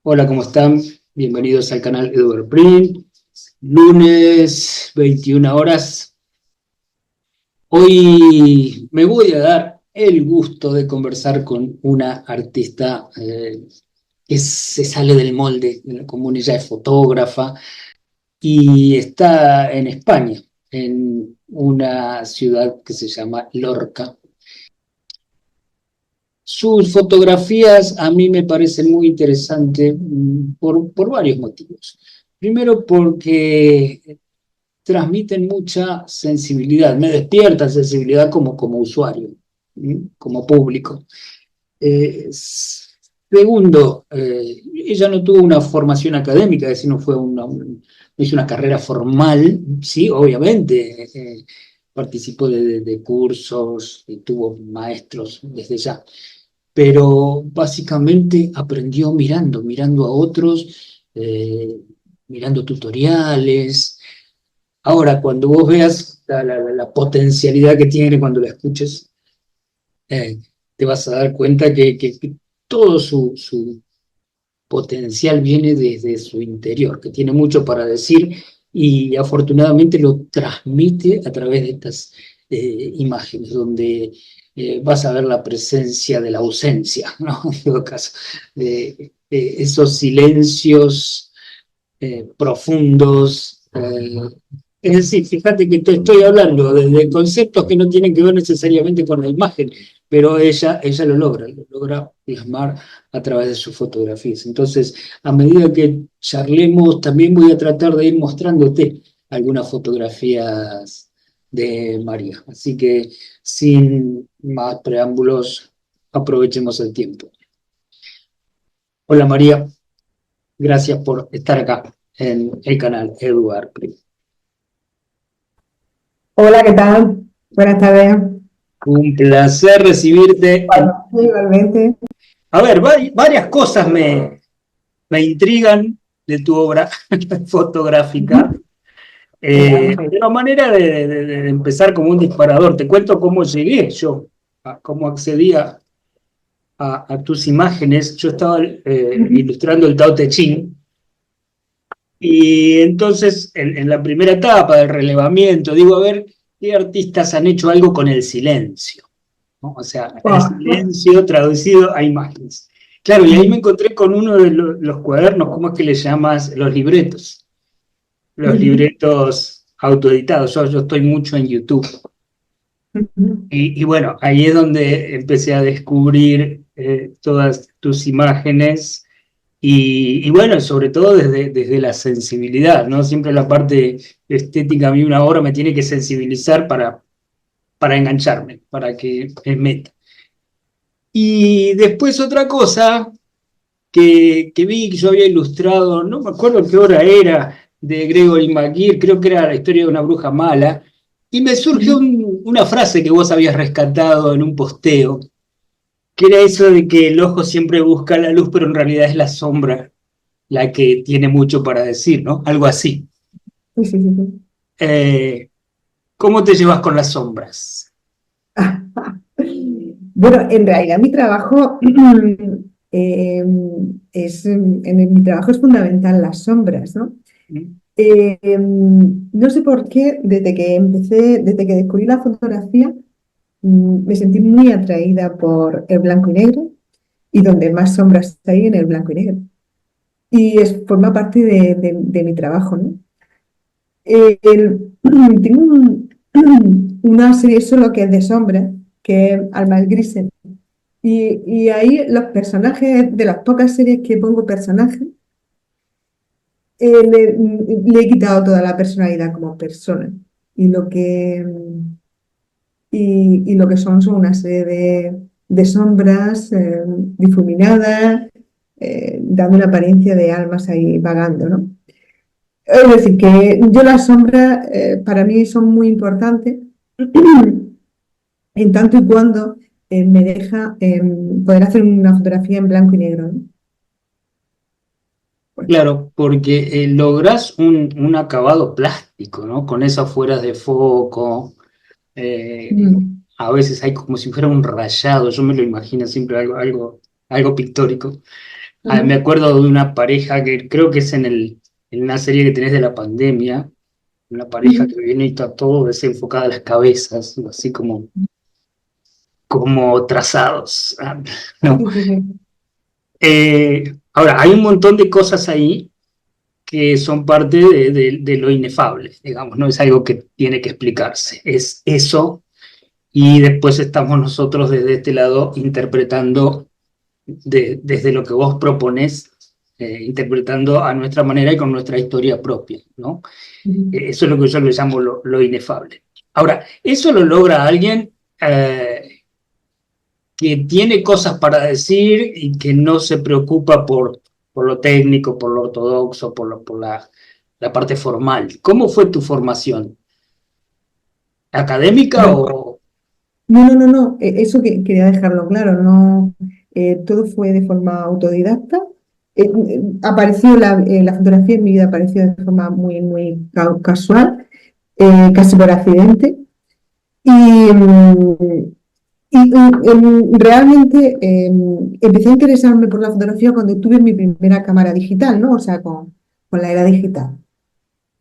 Hola, ¿cómo están? Bienvenidos al canal Edward Print. Lunes, 21 horas. Hoy me voy a dar el gusto de conversar con una artista que se sale del molde de la común. Ella es fotógrafa y está en España, en una ciudad que se llama Lorca. Sus fotografías a mí me parecen muy interesantes por varios motivos. Primero porque transmiten mucha sensibilidad, me despierta sensibilidad como usuario, como público. Segundo, ella no tuvo una formación académica, es decir, no hizo una carrera formal, sí, obviamente, participó de cursos y tuvo maestros desde ya, pero básicamente aprendió mirando a otros, mirando tutoriales. Ahora, cuando vos veas la potencialidad que tiene cuando la escuches, eh, te vas a dar cuenta que todo su potencial viene desde su interior, que tiene mucho para decir y afortunadamente lo transmite a través de estas imágenes, donde vas a ver la presencia de la ausencia, ¿no? En todo caso, esos silencios profundos. Es decir, fíjate que te estoy hablando de conceptos que no tienen que ver necesariamente con la imagen, pero ella lo logra plasmar a través de sus fotografías. Entonces, a medida que charlemos, también voy a tratar de ir mostrándote algunas fotografías de María. Así que, sin más preámbulos, aprovechemos el tiempo. Hola María, gracias por estar acá en el canal Eduard Primo. Hola, ¿qué tal? Buenas tardes. Un placer recibirte. Bueno, igualmente. A ver, varias cosas me intrigan de tu obra fotográfica. Veamos. De una manera de empezar como un disparador, te cuento cómo llegué yo, cómo accedí a tus imágenes. Yo estaba ilustrando el Tao Te Ching y entonces en la primera etapa del relevamiento digo, a ver, ¿qué artistas han hecho algo con el silencio? ¿No? O sea, el Buah. silencio traducido a imágenes. Claro, y ahí me encontré con uno de los cuadernos, ¿cómo es que le llamas? Los libretos autoeditados. Yo estoy mucho en YouTube. Y bueno, ahí es donde empecé a descubrir todas tus imágenes y bueno, sobre todo desde la sensibilidad, ¿no? Siempre la parte estética a mí una obra me tiene que sensibilizar para engancharme, para que me meta. Y después otra cosa que vi que yo había ilustrado, no me acuerdo qué obra era, de Gregory McGeer, creo que era la historia de una bruja mala, y me surgió una frase que vos habías rescatado en un posteo, que era eso de que el ojo siempre busca la luz, pero en realidad es la sombra la que tiene mucho para decir, ¿no? Algo así. Sí, sí, sí, sí. Eh, ¿Cómo te llevas con las sombras? Bueno, en realidad mi trabajo eh, mi trabajo es fundamental las sombras, ¿no? No sé por qué, desde que descubrí la fotografía, me sentí muy atraída por el blanco y negro y donde más sombras hay en el blanco y negro. Forma parte de mi trabajo, ¿no? Tengo una serie solo que es de sombra, que es Almas Grises. Y ahí los personajes, de las pocas series que pongo personajes, le he quitado toda la personalidad como persona. Y lo que, y lo que son una serie de sombras difuminadas, dando una apariencia de almas ahí vagando, ¿no? Es decir, que yo las sombras para mí son muy importantes en tanto y cuando me deja poder hacer una fotografía en blanco y negro, ¿no? Pues, Claro, porque lográs un acabado plástico, ¿no? Con esas fueras de foco. eh, mm, a veces hay como si fuera un rayado, yo me lo imagino siempre algo pictórico. Me Ujú, acuerdo de una pareja que creo que es en una serie que tenés de la pandemia, una pareja ujú. que viene y está todo desenfocada las cabezas, así como trazados. No. Sí, sí, sí. Ahora, hay un montón de cosas ahí que son parte de lo inefable, digamos, no es algo que tiene que explicarse, es eso, y después estamos nosotros desde este lado interpretando desde lo que vos proponés, interpretando a nuestra manera y con nuestra historia propia, ¿no? Ujú. Eso es lo que yo le llamo lo inefable. Ahora, eso lo logra alguien que tiene cosas para decir y que no se preocupa por lo técnico, por lo ortodoxo, por la parte formal. ¿Cómo fue tu formación? ¿Académica Bueno, o...? no, no, no, no, eso quería dejarlo claro, no, todo fue de forma autodidacta. Apareció la fotografía en mi vida, apareció de forma muy, muy casual, casi por accidente. Y, realmente empecé a interesarme por la fotografía cuando tuve mi primera cámara digital, ¿no? O sea, con la era digital.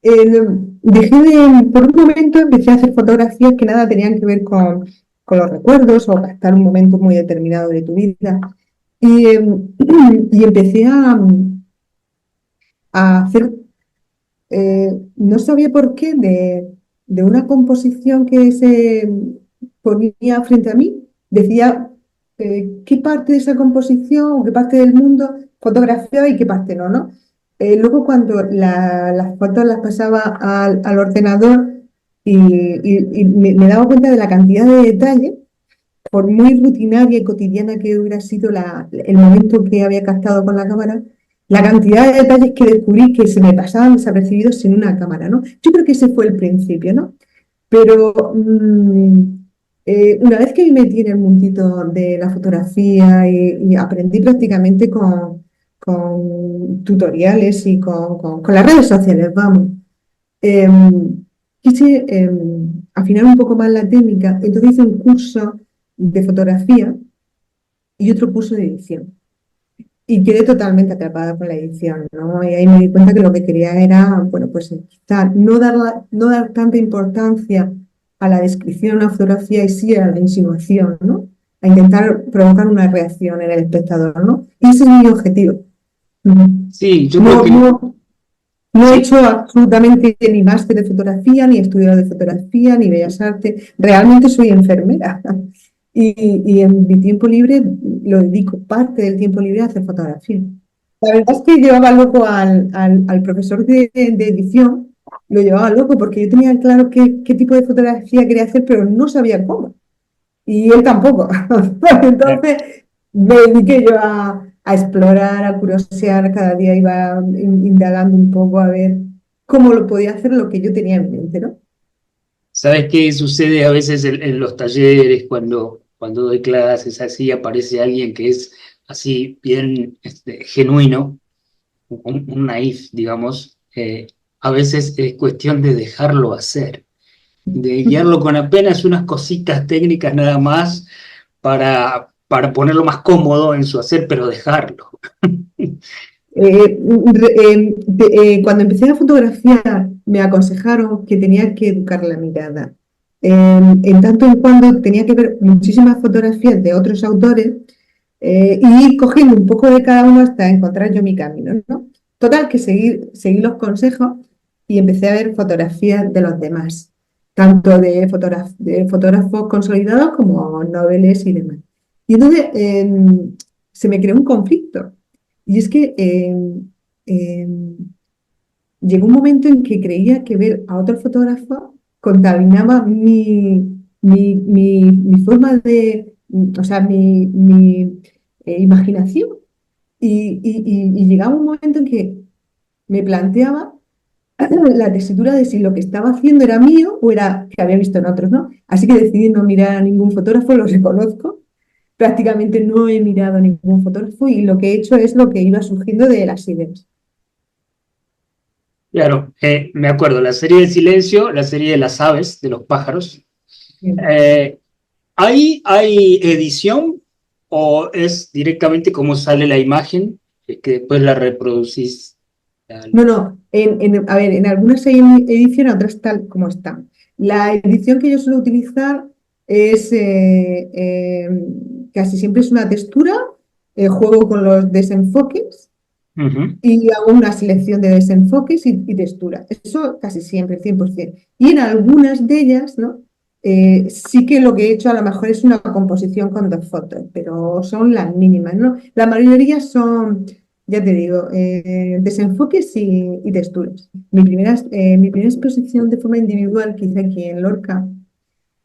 Por un momento empecé a hacer fotografías que nada tenían que ver con los recuerdos o captar un momento muy determinado de tu vida. Y, y empecé a hacer, no sabía por qué, de una composición que se ponía frente a mí, decía qué parte de esa composición o qué parte del mundo fotografiaba y qué parte no, ¿no? Luego cuando las fotos las pasaba al ordenador y me daba cuenta de la cantidad de detalles, por muy rutinaria y cotidiana que hubiera sido el momento que había captado con la cámara, la cantidad de detalles que descubrí que se me pasaban desapercibidos sin una cámara, ¿no? Yo creo que ese fue el principio, ¿no? Pero una vez que me metí en el mundito de la fotografía y aprendí prácticamente con tutoriales y con las redes sociales, vamos, eh, quise afinar un poco más la técnica, entonces hice un curso de fotografía y otro curso de edición. Y quedé totalmente atrapada con la edición, ¿no? Y ahí me di cuenta que lo que quería era, bueno, pues quizá no dar tanta importancia a la descripción de una fotografía y sí a la insinuación, ¿no? A intentar provocar una reacción en el espectador, ¿no? Y ese es mi objetivo. Ujú. Sí, yo creo No, que... no, no he Sí, hecho absolutamente ni máster de fotografía, ni estudio de fotografía, ni bellas artes. Realmente soy enfermera. Y en mi tiempo libre lo dedico parte del tiempo libre a hacer fotografía. La verdad es que llevaba loco al profesor de edición, lo llevaba loco porque yo tenía claro qué tipo de fotografía quería hacer, pero no sabía cómo. Y él tampoco. Entonces me dediqué yo a explorar, a curiosear, cada día iba indagando un poco a ver cómo lo podía hacer lo que yo tenía en mente, ¿no? ¿sabes qué sucede a veces en los talleres cuando doy clases así, aparece alguien que es así bien genuino, un naif, digamos, a veces es cuestión de dejarlo hacer, de guiarlo con apenas unas cositas técnicas nada más para ponerlo más cómodo en su hacer, pero dejarlo. Cuando empecé la fotografía me aconsejaron que tenía que educar la mirada. En tanto en cuando tenía que ver muchísimas fotografías de otros autores y ir cogiendo un poco de cada uno hasta encontrar yo mi camino, ¿no? Total, que seguí los consejos y empecé a ver fotografías de los demás, tanto de fotógrafos consolidados como noveles y demás. Y entonces se me creó un conflicto. Y es que eh, llegó un momento en que creía que ver a otro fotógrafo contaminaba mi forma o sea, mi imaginación. Y llegaba un momento en que me planteaba la tesitura de si lo que estaba haciendo era mío o era que había visto en otros, ¿no? Así que decidí no mirar a ningún fotógrafo, lo reconozco. Prácticamente no he mirado a ningún fotógrafo y lo que he hecho es lo que iba surgiendo de las ideas. Claro, me acuerdo, la serie del silencio, la serie de las aves, de los pájaros. Bien. eh, ¿Ahí hay edición o es directamente como sale la imagen? Es que después la reproducís. No, no, a ver, en algunas hay edición, otras tal como están. La edición que yo suelo utilizar es casi siempre es una textura, juego con los desenfoques Ujú. y hago una selección de desenfoques y textura. Eso casi siempre, 100%. Y en algunas de ellas, ¿no? Sí que lo que he hecho a lo mejor es una composición con dos fotos, pero son las mínimas, ¿no? La mayoría son, ya te digo, desenfoques y texturas. Mi primera exposición de forma individual que hice aquí en Lorca,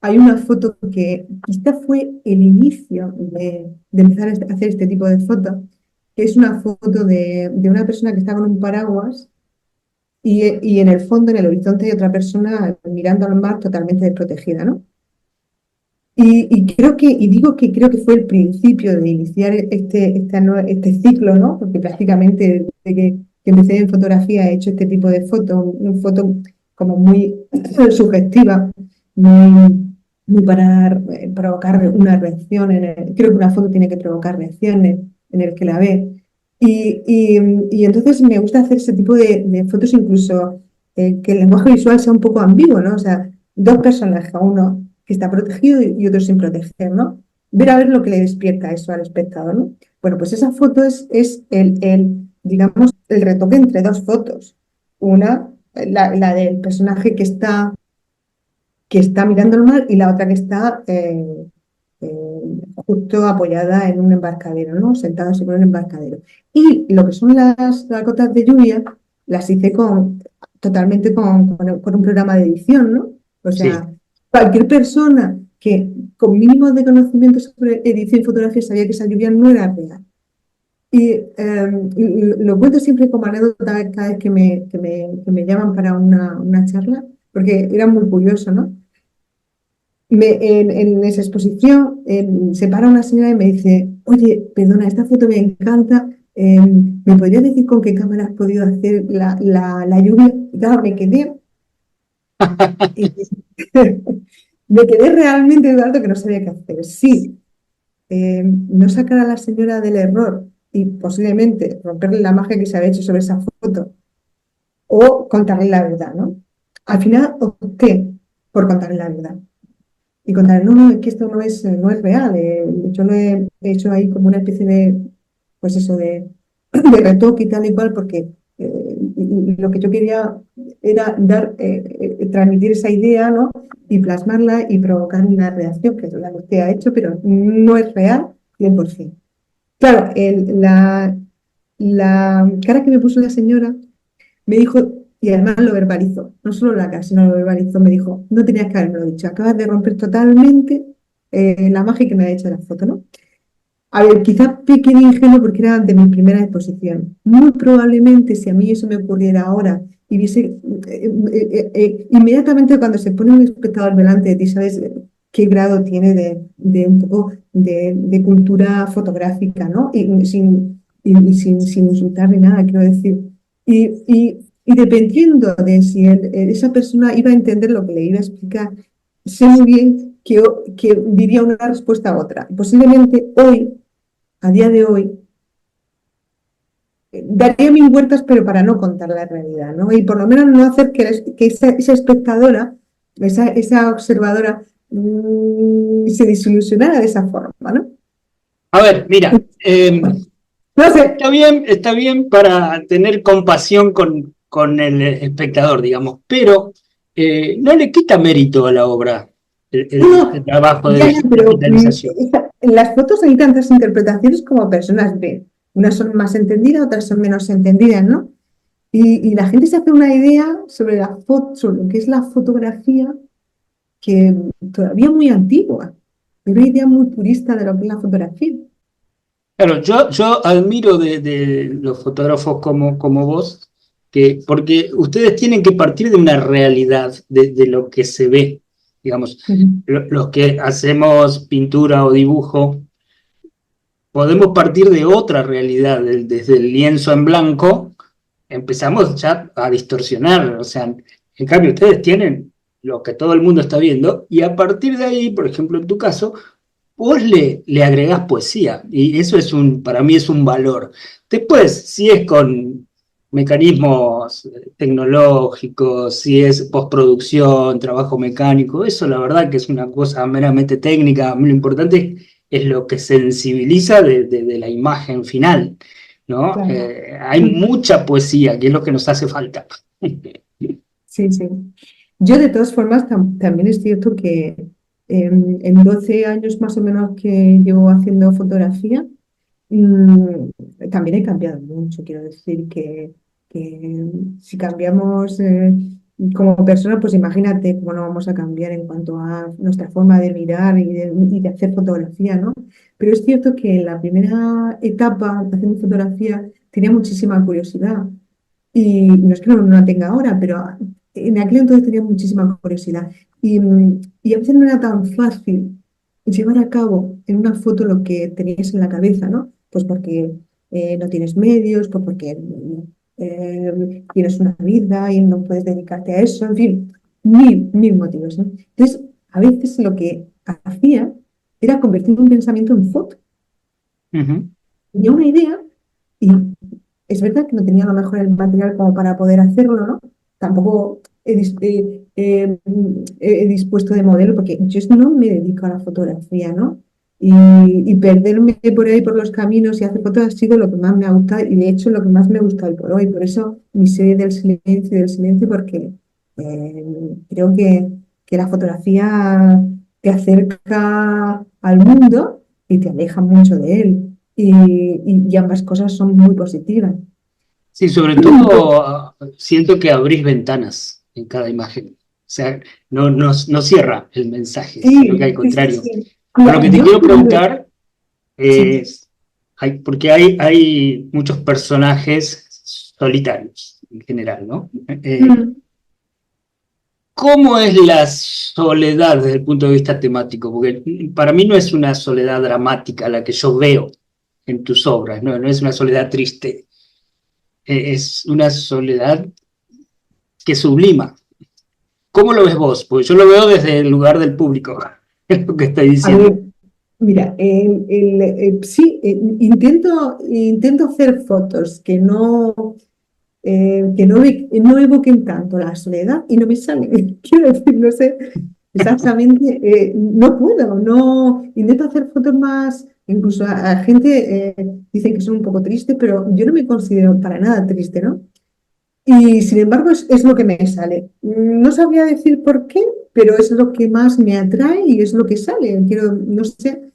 hay una foto que quizá fue el inicio de empezar a hacer este tipo de fotos, que es una foto de una persona que está con un paraguas y en el fondo, en el horizonte, hay otra persona mirando al mar totalmente desprotegida, ¿no? Y digo que creo que fue el principio de iniciar este ciclo, ¿no? Porque prácticamente desde que empecé en fotografía he hecho este tipo de fotos, una foto como muy subjetiva, muy para provocar una reacción. Creo que una foto tiene que provocar reacciones en el que la ve. Y entonces me gusta hacer ese tipo de fotos, incluso que el lenguaje visual sea un poco ambiguo, ¿no? O sea, dos personajes, uno que está protegido y otro sin proteger, ¿no? Ver a ver lo que le despierta eso al espectador, ¿no? Bueno, pues esa foto es digamos, el retoque entre dos fotos. Una, la del personaje que está mirando el mar y la otra que está justo apoyada en un embarcadero, ¿no? Sentada sobre un embarcadero. Y lo que son las gotas de lluvia, las hice totalmente con un programa de edición, ¿no? O Sí. sea, cualquier persona que con mínimo de conocimiento sobre edición y fotografía sabía que esa lluvia no era real. Lo cuento siempre como anécdota cada vez que me llaman para una charla, porque era muy curioso, ¿no? En esa exposición se para una señora y me dice, oye, perdona, esta foto me encanta, ¿me podrías decir con qué cámara has podido hacer la lluvia? Y claro, y- me quedé realmente, Eduardo, que no sabía qué hacer. Sí, no sacar a la señora del error y posiblemente romperle la magia que se había hecho sobre esa foto o contarle la verdad, ¿no? Al final opté por contarle la verdad. Y contar, no, no, es que esto no es real. Yo lo he hecho ahí como una especie pues eso, de retoque y tal y cual, porque y lo que yo quería era transmitir esa idea, ¿no? Y plasmarla y provocar una reacción, que es la que usted ha hecho, pero no es real 100%. Claro, la cara que me puso la señora me dijo, y además lo verbalizó, no solo la cara, sino lo verbalizó, me dijo, no tenías que haberme dicho, acabas de romper totalmente la magia que me ha hecho la foto, ¿no? A ver, quizás pequeño ingenuo porque era de mi primera exposición. Muy probablemente si a mí eso me ocurriera ahora y viese, inmediatamente cuando se pone un espectador delante de ti, sabes qué grado tiene de un poco de cultura fotográfica, ¿no? Y sin insultar ni nada, quiero decir. Y dependiendo de si esa persona iba a entender lo que le iba a explicar, sé muy bien que diría una respuesta a otra. Posiblemente hoy, a día de hoy, daría mil vueltas, pero para no contar la realidad, ¿no? Y por lo menos no hacer que esa espectadora, esa observadora, se desilusionara de esa forma, ¿no? A ver, mira, No sé, está bien para tener compasión con el espectador, digamos, pero no le quita mérito a la obra no, el no, trabajo ya, de ya, pero digitalización. en las fotos hay tantas interpretaciones como personas ven. Unas son más entendidas, otras son menos entendidas, ¿no? Y la gente se hace una idea sobre la foto, sobre lo que es la fotografía, que todavía muy antigua, una idea muy purista de lo que es la fotografía. Claro, yo admiro de los fotógrafos como vos, porque ustedes tienen que partir de una realidad, de lo que se ve, digamos. Ujú. Los que hacemos pintura o dibujo, podemos partir de otra realidad, desde el lienzo en blanco, empezamos ya a distorsionar, o sea, en cambio ustedes tienen lo que todo el mundo está viendo, y a partir de ahí, por ejemplo, en tu caso, vos le agregás poesía y eso para mí es un valor. Después, si es con mecanismos tecnológicos, si es postproducción, trabajo mecánico, eso la verdad que es una cosa meramente técnica. Lo importante es lo que sensibiliza de la imagen final, ¿no? Claro. Hay mucha poesía, que es lo que nos hace falta. Sí, sí. Yo de todas formas también es cierto que en 12 años más o menos que llevo haciendo fotografía, también he cambiado mucho. Quiero decir que si cambiamos como persona, pues imagínate cómo no vamos a cambiar en cuanto a nuestra forma de mirar y de hacer fotografía, ¿no? Pero es cierto que en la primera etapa haciendo fotografía tenía muchísima curiosidad. Y no es que no la tenga ahora, pero en aquel entonces tenía muchísima curiosidad. Y a veces no era tan fácil llevar a cabo en una foto lo que tenías en la cabeza, ¿no? Pues porque no tienes medios, pues porque tienes una vida y no puedes dedicarte a eso, en fin, mil motivos, ¿no? Entonces, a veces lo que hacía era convertir un pensamiento en foto. Ujú. Tenía una idea y es verdad que no tenía a lo mejor el material como para poder hacerlo, ¿no? Tampoco he dispuesto de modelo porque yo no me dedico a la fotografía, ¿no? Y perderme por ahí por los caminos y hacer fotos ha sido lo que más me ha gustado y de hecho lo que más me gusta hoy por hoy. Por eso mi serie del silencio, porque eh, creo que la fotografía te acerca al mundo y te aleja mucho de él. Y ambas cosas son muy positivas. Sí, sobre todo siento que abrís ventanas en cada imagen. O sea, no cierra el mensaje, sino que al Sí, sí, sí, contrario. sí. Pero lo Mira, que te yo quiero cuando... preguntar Sí. es, porque hay muchos personajes solitarios en general, ¿no? Mm. ¿Cómo es la soledad desde el punto de vista temático? Porque para mí no es una soledad dramática la que yo veo en tus obras, no es una soledad triste, es una soledad que sublima. ¿Cómo lo ves vos? Porque yo lo veo desde el lugar del público, es lo que estoy A diciendo. ver, mira, sí, intento hacer fotos que no evoquen tanto la soledad y no me sale. Quiero decir, no sé exactamente, no puedo, no, intento hacer fotos más, incluso a gente dicen que son un poco tristes, pero yo no me considero para nada triste, ¿no? Y sin embargo es lo que me sale. No sabría decir por qué, pero es lo que más me atrae y es lo que sale. Quiero, no sé,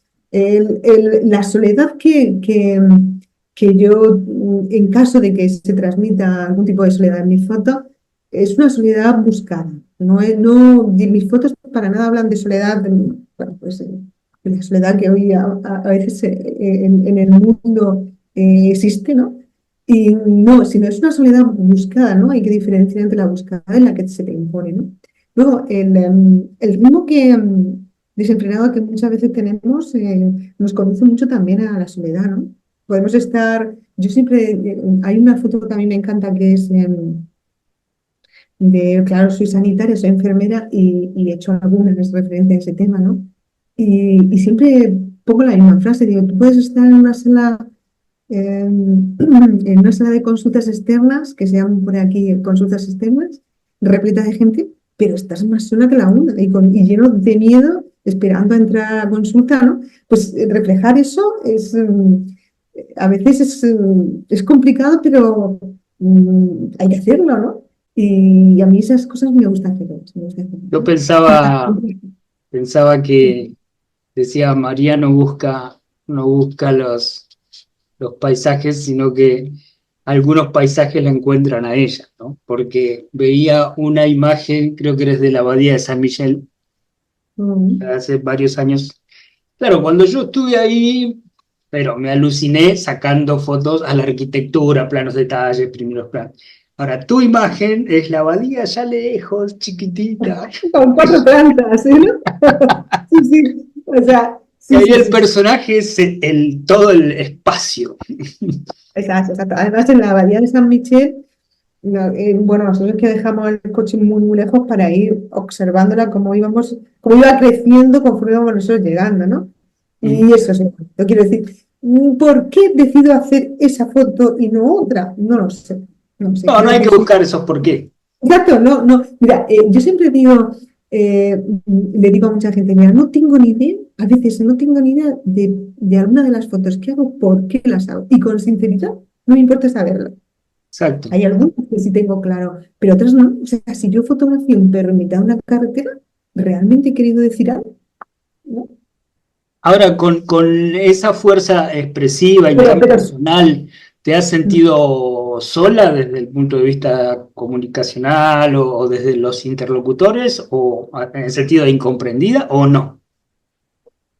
la soledad que yo, en caso de que se transmita algún tipo de soledad en mi foto, es una soledad buscada. Mis fotos para nada hablan de soledad, bueno, pues, de la soledad que hoy a veces en el mundo existe, ¿no? Y no, sino es una soledad buscada, ¿no? Hay que diferenciar entre la buscada y la que se te impone, ¿no? Luego, el ritmo desenfrenado que muchas veces tenemos nos conduce mucho también a la soledad, ¿no? Podemos estar, yo siempre, hay una foto que a mí me encanta que es claro, soy sanitaria, soy enfermera y he hecho algunas referentes a ese tema, ¿no? Y siempre pongo la misma frase, digo, tú puedes estar en una sala de consultas externas, que se llaman por aquí consultas externas, repleta de gente, pero estás más sola que la una y lleno de miedo esperando a entrar a la consulta, ¿no? Pues reflejar eso a veces es complicado, pero hay que hacerlo, ¿no? Y a mí esas cosas me gusta hacerlas, me gusta hacerlas, Yo ¿no? Para- pensaba que decía María no busca los paisajes, sino que algunos paisajes la encuentran a ella, ¿no? Porque veía una imagen, creo que eres de la Abadía de San Miguel, Mm. hace varios años. Claro, cuando yo estuve ahí, pero me aluciné sacando fotos a la arquitectura, planos detalles, primeros planos. Ahora, tu imagen es la abadía allá lejos, chiquitita. Con cuatro plantas, ¿eh? ¿No? Sí, sí, o sea, Y sí, ahí sí, el sí, sí. personaje es todo el espacio. Exacto, exacto. Además, en la abadía de San Michel, no, bueno, nosotros es que dejamos el coche muy, muy lejos para ir observándola cómo iba creciendo conforme íbamos nosotros llegando, ¿no? Y eso es lo quiero decir. ¿Por qué decido hacer esa foto y no otra? No lo sé. No lo sé. No, no Creo hay que que sí. buscar esos por qué. Exacto, no, no. Mira, yo siempre digo, le digo a mucha gente, mira, no tengo ni idea, a veces no tengo ni idea de alguna de las fotos que hago, por qué las hago. Y con sinceridad, no me importa saberlo. Exacto. Hay algunas que sí tengo claro, pero otras no. O sea, si yo fotografío un perro en mitad de una carretera, ¿realmente he querido decir algo? ¿No? Ahora, con esa fuerza expresiva y Pero, tan pero personal, ¿te has sentido sola desde el punto de vista comunicacional o desde los interlocutores o en el sentido de incomprendida o no?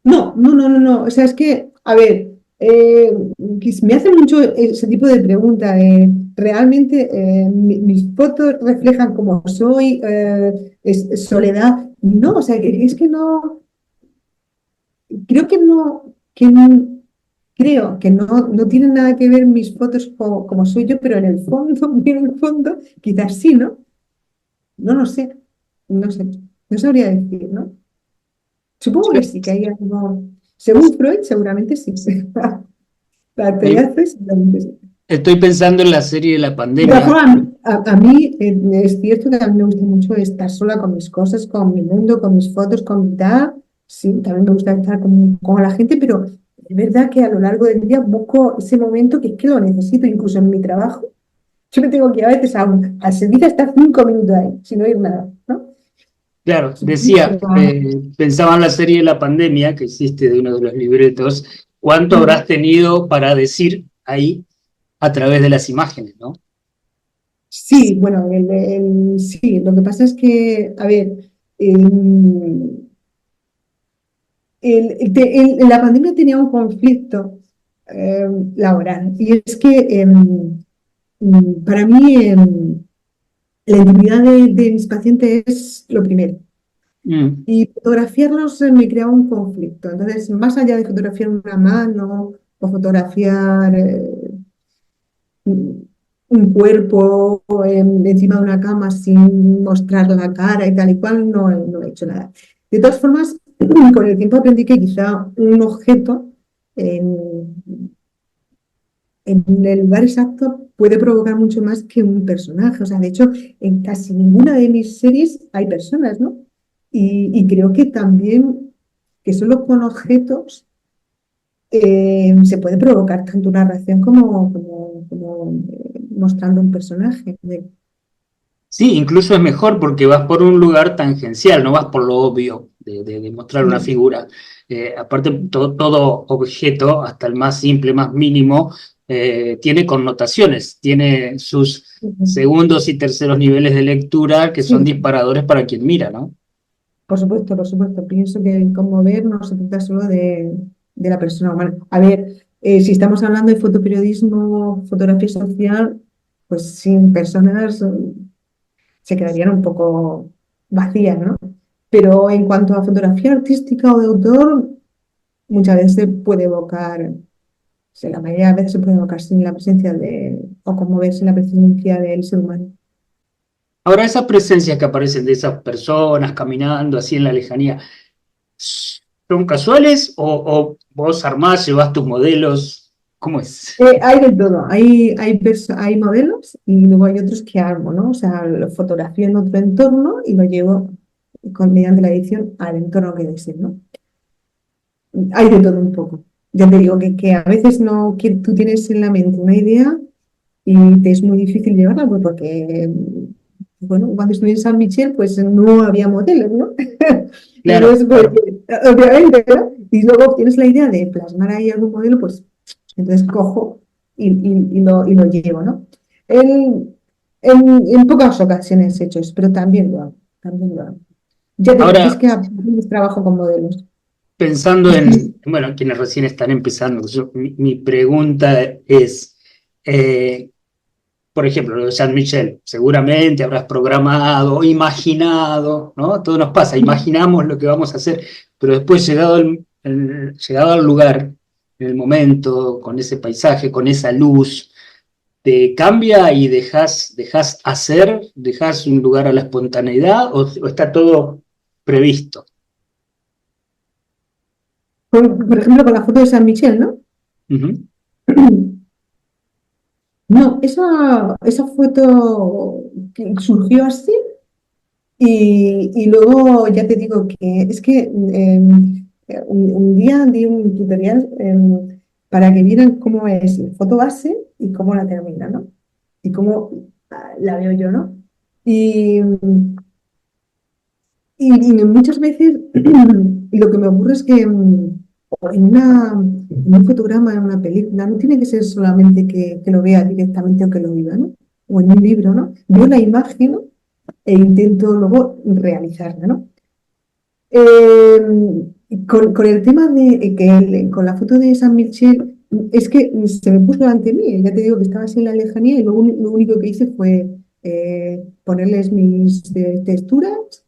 no, no, no, no, no. O sea, es que, a ver, que me hacen mucho ese tipo de pregunta. ¿Realmente mis fotos reflejan cómo soy? ¿Es soledad? No, o sea, que es que no, creo que no, creo que no, no tienen nada que ver mis fotos como soy yo, pero en el fondo, muy en el fondo, quizás sí, ¿no? No lo sé, no sé, no sabría decir, ¿no? Supongo que sí, que hay algo. Según Freud, seguramente sí. La Ahí teoría Freud, seguramente sí. estoy pensando en la serie de la De todas pandemia. formas, a mí es cierto que a mí me gusta mucho estar sola con mis cosas, con mi mundo, con mis fotos, con mi tal. Sí, también me gusta estar con la gente, pero es verdad que a lo largo del día busco ese momento que es que lo necesito, incluso en mi trabajo. Yo me tengo que ir a veces a servicio hasta 5 minutos ahí, sin oír nada, ¿no? Claro, Supongo que decía, pensaba en la serie de la pandemia que hiciste de uno de los libretos, ¿cuánto habrás tenido para decir ahí a través de las imágenes, ¿no? sí, bueno, sí, lo que pasa es que, a ver, la pandemia tenía un conflicto laboral y es que para mí la intimidad de mis pacientes es lo primero Mm, y fotografiarlos me creaba un conflicto. Entonces, más allá de fotografiar una mano o fotografiar un cuerpo encima de una cama sin mostrar la cara y tal y cual, no, no he hecho nada. De todas formas, con el tiempo aprendí que quizá un objeto en, en el lugar exacto puede provocar mucho más que un personaje. O sea, de hecho, en casi ninguna de mis series hay personas, ¿no? Y creo que también que solo con objetos se puede provocar tanto una reacción como mostrando un personaje. sí, incluso es mejor porque vas por un lugar tangencial, no vas por lo obvio de mostrar una Sí. figura. Aparte, todo objeto, hasta el más simple, más mínimo, tiene connotaciones, tiene sus segundos y terceros niveles de lectura que son Sí, disparadores para quien mira, ¿no? por supuesto, por supuesto. Pienso que conmover no se trata solo de la persona humana. A ver, si estamos hablando de fotoperiodismo, fotografía social, pues sin personas se quedarían un poco vacías, ¿no? Pero en cuanto a fotografía artística o de autor, muchas veces se puede evocar, o sea, la mayoría de veces se puede evocar sin la presencia o conmover sin la presencia del ser humano. Ahora, esas presencias que aparecen de esas personas caminando así en la lejanía, ¿son casuales o vos armás, llevas tus modelos? ¿Cómo es? Hay de todo, hay modelos y luego hay otros que armo, ¿no? O sea, lo fotografío en otro entorno y lo llevo mediante la edición al entorno que deseo, ¿no? Hay de todo un poco. Ya te digo que a veces no, que tú tienes en la mente una idea y te es muy difícil llevarla, pues porque, bueno, cuando estuve en San Michel, pues no había modelos, ¿no? Claro, Entonces, pues, claro. obviamente, ¿no? Y luego tienes la idea de plasmar ahí algún modelo, pues entonces cojo y lo llevo, ¿no? En, en pocas ocasiones he hecho eso, pero también lo hago, también lo hago. Ya te digo que es Ahora, que a veces trabajo con modelos. pensando en, bueno, quienes recién están empezando, mi pregunta es, eh, por ejemplo, lo de San Michel, seguramente habrás programado, imaginado, ¿no? Todo nos pasa, imaginamos lo que vamos a hacer, pero después llegado al lugar, en el momento, con ese paisaje, con esa luz, te cambia y dejas hacer, dejas un lugar a la espontaneidad o está todo previsto. por ejemplo, con la foto de San Michel, ¿no? Ujú. No, esa foto que surgió así y luego ya te digo que es que un día di un tutorial para que vieran cómo es la foto base y cómo la termina, ¿no? Y cómo la veo yo, ¿no? Y, y muchas veces lo que me ocurre es que en un fotograma, en una película, no tiene que ser solamente que lo vea directamente o que lo viva, ¿no? O en un libro, ¿no? Veo la imagen, ¿no? E intento luego realizarla, ¿no? Con el tema de con la foto de San Michel, es que se me puso delante de mí, ya te digo que estaba así en la lejanía y lo único que hice fue ponerles mis texturas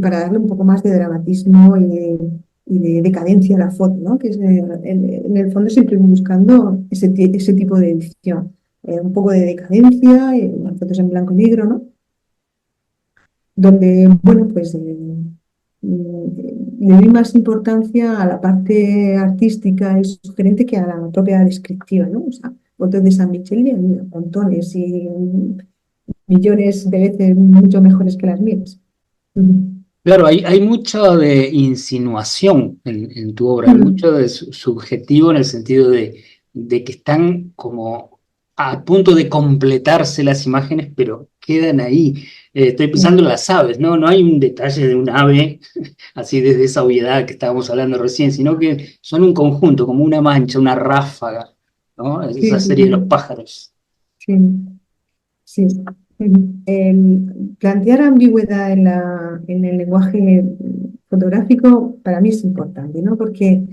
para darle un poco más de dramatismo y de decadencia a la foto, ¿no? Que es, en el fondo siempre buscando ese tipo de edición. Un poco de decadencia, las fotos en blanco y negro, ¿no? Donde, bueno, pues le doy más importancia a la parte artística y sugerente que a la propia descriptiva, ¿no? O sea, fotos de San Michel y hay montones y millones de veces mucho mejores que las mías. Mm. Claro, hay mucho de insinuación en tu obra, hay Mm. mucho de subjetivo en el sentido de que están como a punto de completarse las imágenes, pero quedan ahí. Estoy pensando en Mm. las aves, ¿no? No hay un detalle de un ave, así desde esa obviedad que estábamos hablando recién, sino que son un conjunto, como una mancha, una ráfaga, ¿no? Esa Sí, sí, serie de los sí, pájaros. sí, sí. Plantear ambigüedad en el lenguaje fotográfico para mí es importante, ¿no? Porque,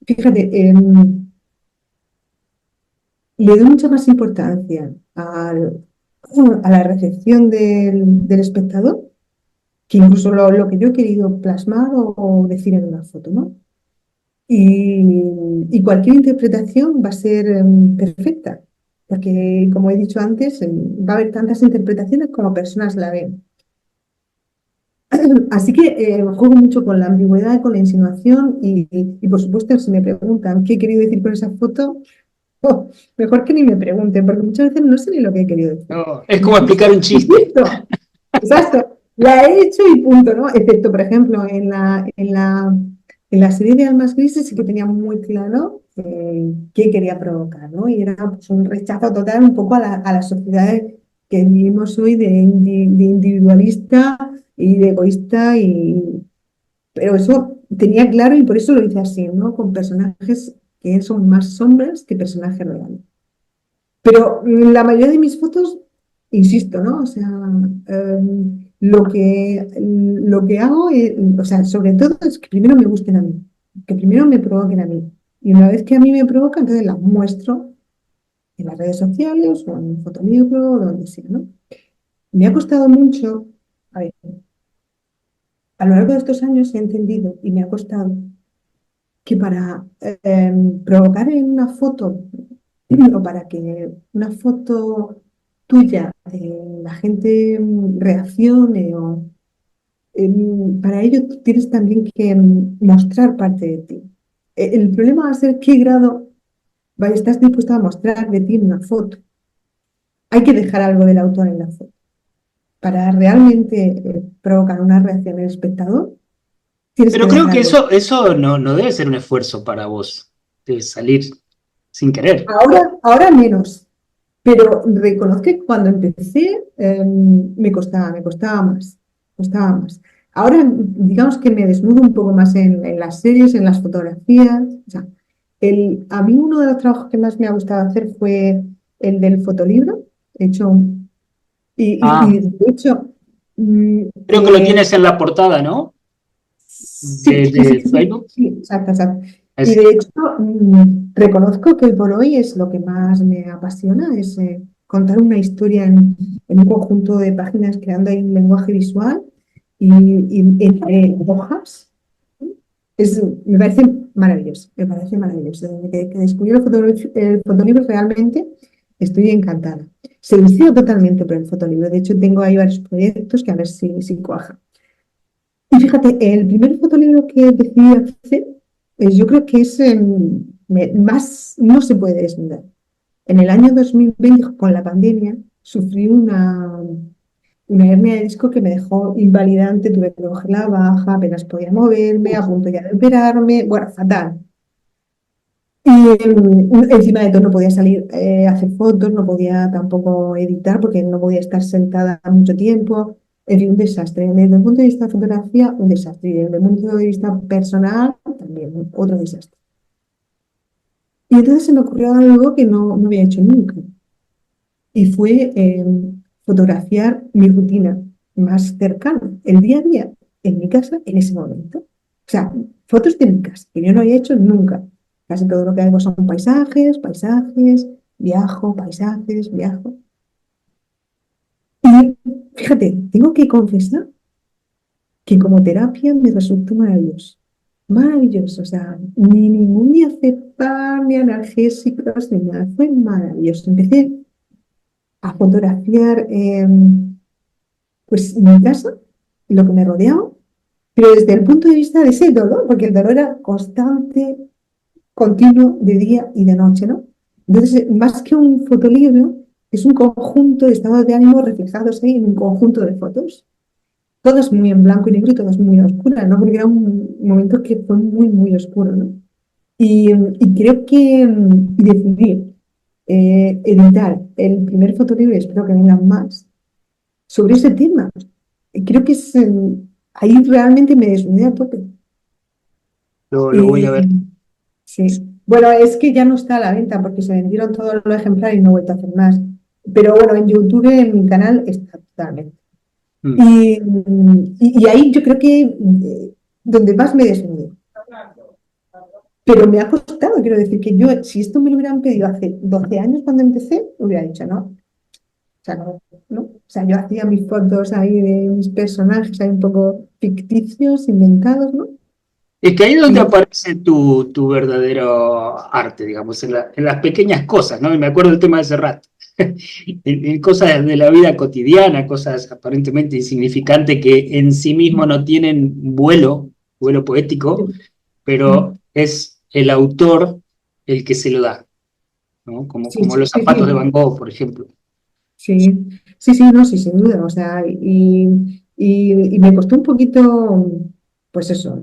fíjate, le doy mucha más importancia a la recepción del espectador que incluso lo que yo he querido plasmar o decir en una foto, ¿no? Y cualquier interpretación va a ser perfecta, porque como he dicho antes, va a haber tantas interpretaciones como personas la ven. Así que juego mucho con la ambigüedad, con la insinuación y, por supuesto, si me preguntan qué he querido decir con esa foto, oh, mejor que ni me pregunten, porque muchas veces no sé ni lo que he querido decir. No, es Y como explicar un chiste. punto. Exacto. La he hecho y punto, ¿no? Excepto, por ejemplo, en la serie de Almas Grises sí que tenía muy claro qué quería provocar, ¿no? Y era pues, un rechazo total un poco a la sociedad que vivimos hoy de individualista y de egoísta, pero eso tenía claro y por eso lo hice así, ¿no? Con personajes que son más sombras que personajes reales. Pero la mayoría de mis fotos, insisto, ¿no? O sea, lo que hago, o sea, sobre todo es que primero me gusten a mí, que primero me provoquen a mí. Y una vez que a mí me provoca, entonces las muestro en las redes sociales o en un fotolibro o donde sea, ¿no? Me ha costado mucho, a ver, a lo largo de estos años he entendido y me ha costado que para provocar en una foto o para que una foto tuya la gente reaccione para ello tú tienes también que mostrar parte de ti. El problema va a ser qué grado estás dispuesto a mostrar de ti en una foto. Hay que dejar algo del autor en la foto. Para realmente provocar una reacción en el espectador, tienes Pero que creo dejar que algo. eso no debe ser un esfuerzo para vos, de salir sin querer. Ahora menos. Pero reconozco que cuando empecé me costaba más, costaba más. Ahora, digamos que me desnudo un poco más en las series, en las fotografías. O sea, a mí uno de los trabajos que más me ha gustado hacer fue el del fotolibro. He hecho, Ah, y de hecho, mm, creo que lo tienes en la portada, ¿no? sí, sí, sí, De sí, Facebook. sí, exacto, exacto. Y Es, de hecho, reconozco que por hoy es lo que más me apasiona, es contar una historia en un conjunto de páginas creando ahí un lenguaje visual y entre hojas. Me parece maravilloso, me parece maravilloso. Desde que descubrí el fotolibro realmente estoy encantada. Seducida totalmente por el fotolibro. De hecho, tengo ahí varios proyectos que a ver si cuajan. Y fíjate, el primer fotolibro que decidí hacer Yo creo que es más, no se puede desnudar. En el año 2020, con la pandemia, sufrí una hernia de disco que me dejó invalidante, tuve que coger la baja, apenas podía moverme, a Uf, punto ya de operarme, bueno, fatal. Y encima de todo no podía salir a hacer fotos, no podía tampoco editar porque no podía estar sentada mucho tiempo. En fin, un desastre. Desde el punto de vista de fotografía, un desastre. Y desde el punto de vista personal, también otro desastre. Y entonces se me ocurrió algo que no había hecho nunca. Y fue fotografiar mi rutina más cercana, el día a día, en mi casa, en ese momento. O sea, fotos de mi casa, que yo no había hecho nunca. Casi todo lo que hago son paisajes, paisajes, viajo, paisajes, viajo. Y fíjate, tengo que confesar que como terapia me resultó maravilloso. Maravilloso, o sea, ni ningún diazepam, ni analgésicos, ni nada. Fue maravilloso. Empecé a fotografiar pues mi casa, lo que me rodeaba, pero desde el punto de vista de ese dolor, porque el dolor era constante, continuo, de día y de noche, ¿no? Entonces, más que un fotolibro, es un conjunto de estados de ánimo reflejados ahí en un conjunto de fotos. Todas muy en blanco y negro y todas muy oscuras, ¿no? Porque era un momento que fue muy, muy oscuro, ¿no? Y creo que y decidí editar el primer fotolibro, y espero que vengan más, sobre ese tema. Creo que ahí realmente me desnudé a tope. lo voy a Eh, ver. sí. Bueno, es que ya no está a la venta porque se vendieron todos los ejemplares y no he vuelto a hacer más. Pero bueno, en YouTube, en mi canal, está totalmente. Mm. Y ahí yo creo que donde más me desnudé. Pero me ha costado, quiero decir que yo, si esto me lo hubieran pedido hace 12 años cuando empecé, hubiera dicho no. O sea, no, no. O sea, yo hacía mis fotos ahí de mis personajes ahí un poco ficticios, inventados, ¿no? Es que ahí es Y donde no, aparece tu verdadero arte, digamos, en las pequeñas cosas, ¿no? Y me acuerdo del tema de Serrat. En cosas de la vida cotidiana, cosas aparentemente insignificantes que en sí mismo no tienen vuelo poético, pero es el autor el que se lo da, ¿no? sí, Como los sí, zapatos de sí, Van Gogh, por ejemplo. sí, sí, sí, no, sí, sin duda. O sea, y me costó un poquito, pues eso,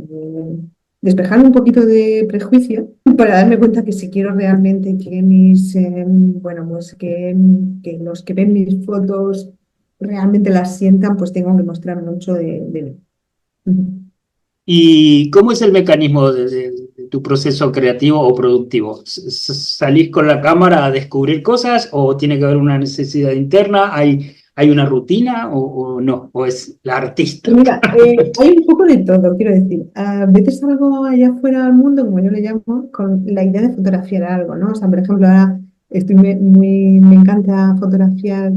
despejar un poquito de prejuicio para darme cuenta que si quiero realmente que bueno, pues que los que ven mis fotos realmente las sientan, pues tengo que mostrar mucho de mí. Ujú. ¿Y cómo es el mecanismo de tu proceso creativo o productivo? ¿Salís con la cámara a descubrir cosas o tiene que haber una necesidad interna? ¿Hay una rutina o no? ¿O es la Pues artista? mira, hay un poco de todo, quiero decir. A veces salgo allá afuera al mundo, como yo le llamo, con la idea de fotografiar algo, ¿no? O sea, por ejemplo, ahora me encanta fotografiar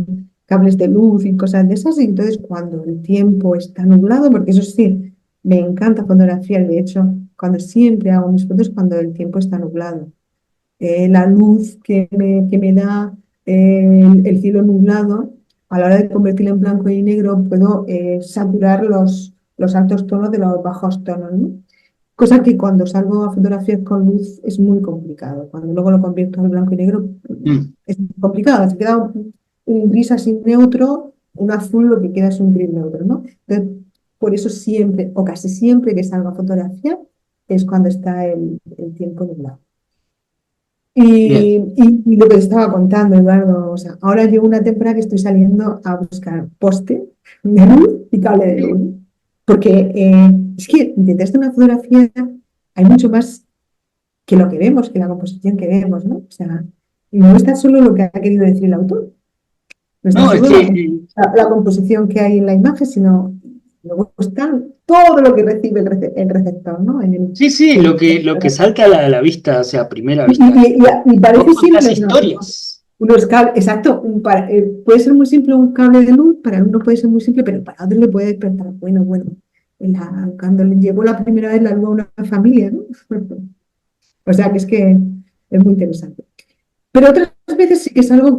cables de luz y cosas de esas, y entonces cuando el tiempo está nublado, porque eso sí, me encanta fotografiar, de hecho, cuando siempre hago mis fotos cuando el tiempo está nublado. La luz que me da el cielo nublado, a la hora de convertirlo en blanco y negro, puedo saturar los altos tonos de los bajos tonos, ¿no? Cosa que cuando salgo a fotografiar con luz es muy complicado. Cuando luego lo convierto en blanco y negro Mm. es muy complicado. Se queda un gris así neutro, un azul, lo que queda es un gris neutro, ¿no? Entonces, por eso siempre, o casi siempre que salgo a fotografiar, es cuando está el tiempo nublado. Bien. Y lo que te estaba contando, Eduardo, o sea, ahora llevo una temporada que estoy saliendo a buscar poste de luz y cable de luz. Porque es que detrás de una fotografía hay mucho más que lo que vemos, que la composición que vemos, ¿no? O sea, y no está solo lo que ha querido decir el autor, no está No, es solo que la composición que hay en la imagen, sino luego está todo lo que recibe el receptor, ¿no? sí, sí, lo que salta a la vista, o sea, a primera vista. Y Son parece las simple, ¿no? historias. Unos cables, exacto, puede ser muy simple un cable de luz, para uno puede ser muy simple, pero para otro le puede despertar. Bueno, bueno, cuando le llegó la primera vez la luz a una familia, ¿no? O sea, que es muy interesante. Pero otras veces sí que salgo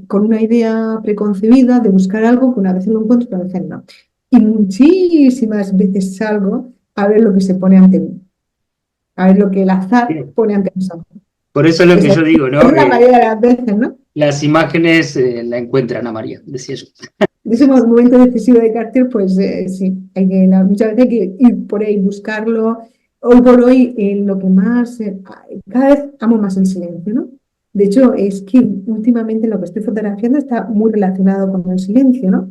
con una idea preconcebida de buscar algo que una vez lo encuentro y otra vez no. Y muchísimas veces salgo a ver lo que se pone ante mí. A ver lo que el azar pone ante nosotros. Por eso es lo que Esa yo digo, es ¿no? la mayoría de las veces, ¿no? Las imágenes la encuentran a María, decía yo. De ese momento decisivo de Cartier, pues sí, muchas veces hay que ir por ahí, buscarlo. Hoy por hoy, lo que más, cada vez amo más el silencio, ¿no? De hecho, es que últimamente lo que estoy fotografiando está muy relacionado con el silencio, ¿no?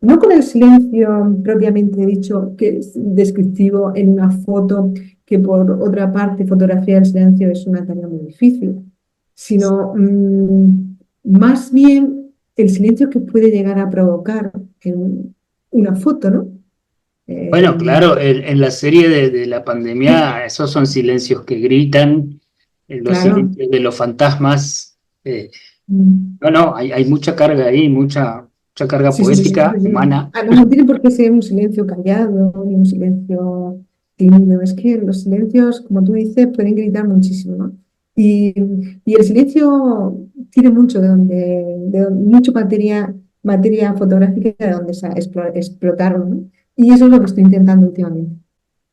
No con el silencio propiamente dicho, que es descriptivo en una foto, que por otra parte fotografiar el silencio es una tarea muy difícil, sino más bien el silencio que puede llegar a provocar en una foto, ¿no? Bueno, Eh, claro, en la serie de la pandemia, esos son silencios que gritan, los claro. silencios de los fantasmas. Mm, No, no, hay mucha carga ahí, mucha carga sí, sí, sí, poética, sí, sí. humana. Además, no tiene por qué ser un silencio callado ni un silencio tímido. Es que los silencios, como tú dices, pueden gritar muchísimo, ¿no? Y, y el silencio tiene mucho mucho materia fotográfica de donde explotaron, ¿no? Y eso es lo que estoy intentando últimamente.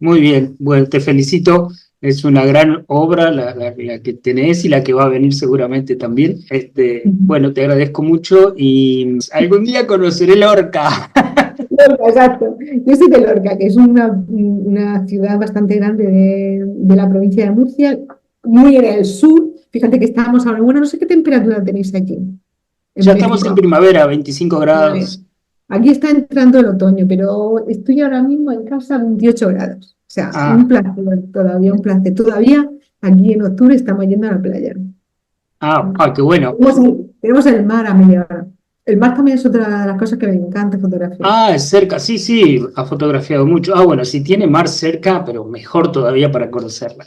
Muy bien, bueno, te felicito. Es una gran obra la que tenés y la que va a venir seguramente también. Ujú. Bueno, te agradezco mucho y algún día conoceré Lorca. Lorca, exacto. Yo soy de Lorca, que es una ciudad bastante grande de la provincia de Murcia, muy en el sur. Fíjate que estamos ahora, bueno, no sé qué temperatura tenéis aquí, Ya en estamos en México. primavera, 25 Vale. grados. Aquí está entrando el otoño, pero estoy ahora mismo en casa a 28 grados. O sea, un Ah, placer, todavía un placer. Todavía aquí en octubre estamos yendo a la playa. qué bueno. Tenemos el mar a media hora. El mar también es otra de las cosas que me encanta fotografiar. Es cerca, sí, sí, ha fotografiado mucho. Bueno, si tiene mar cerca, pero mejor todavía para conocerla.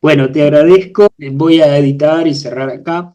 Bueno, te agradezco. Voy a editar y cerrar acá.